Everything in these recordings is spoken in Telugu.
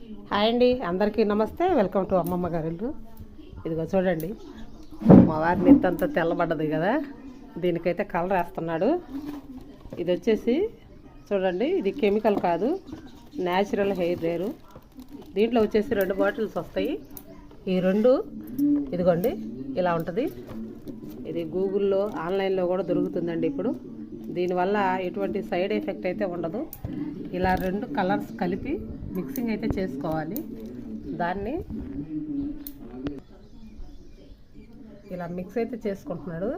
హాయ్ అండి, అందరికీ నమస్తే. వెల్కమ్ టు అమ్మమ్మ గారిల్లు. ఇదిగో చూడండి, మా వారి నెత్తంతా తెల్లబడ్డది కదా, దీనికైతే కలర్ వేస్తున్నాడు. ఇది వచ్చేసి చూడండి, ఇది కెమికల్ కాదు, న్యాచురల్ హెయిర్ రేరు. దీంట్లో వచ్చేసి 2 బాటిల్స్ వస్తాయి. ఈ 2 ఇదిగోండి ఇలా ఉంటుంది. ఇది గూగుల్లో ఆన్లైన్లో కూడా దొరుకుతుందండి ఇప్పుడు. దీనివల్ల ఎటువంటి సైడ్ ఎఫెక్ట్ అయితే ఉండదు. ఇలా 2 కలర్స్ కలిపి మిక్సింగ్ అయితే చేసుకోవాలి. దాన్ని ఇలా మిక్స్ అయితే చేసుకుంటున్నాడు.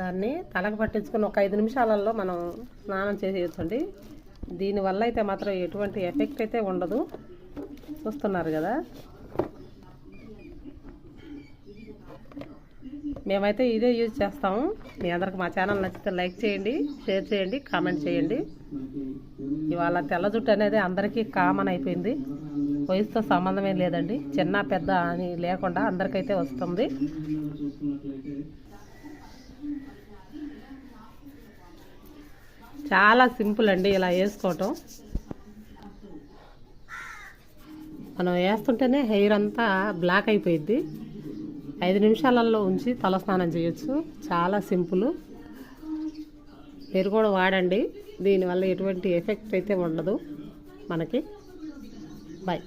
దాన్ని తలకు పట్టించుకొని ఒక 5 నిమిషాలలో మనం స్నానం చేసేయచ్చండి. దీనివల్ల అయితే మాత్రం ఎటువంటి ఎఫెక్ట్ అయితే ఉండదు. చూస్తున్నారు కదా, మేమైతే ఇదే యూజ్ చేస్తాము. మీ అందరికి మా ఛానల్ నచ్చితే లైక్ చేయండి, షేర్ చేయండి, కామెంట్ చేయండి. ఇవాళ తెల్ల జుట్టు అనేది అందరికీ కామన్ అయిపోయింది. వయసుతో సంబంధమే లేదండి, చిన్న పెద్ద అని లేకుండా అందరికైతే వస్తుంది. చాలా సింపుల్ అండి ఇలా వేసుకోవటం. మనం వేస్తుంటేనే హెయిర్ అంతా బ్లాక్ అయిపోయింది. 5 నిమిషాలలో ఉంచి తలస్నానం చేయొచ్చు. చాలా సింపుల్. మీరు కూడా వాడండి. దీనివల్ల ఎటువంటి ఎఫెక్ట్ అయితే ఉండదు మనకి. బాయ్.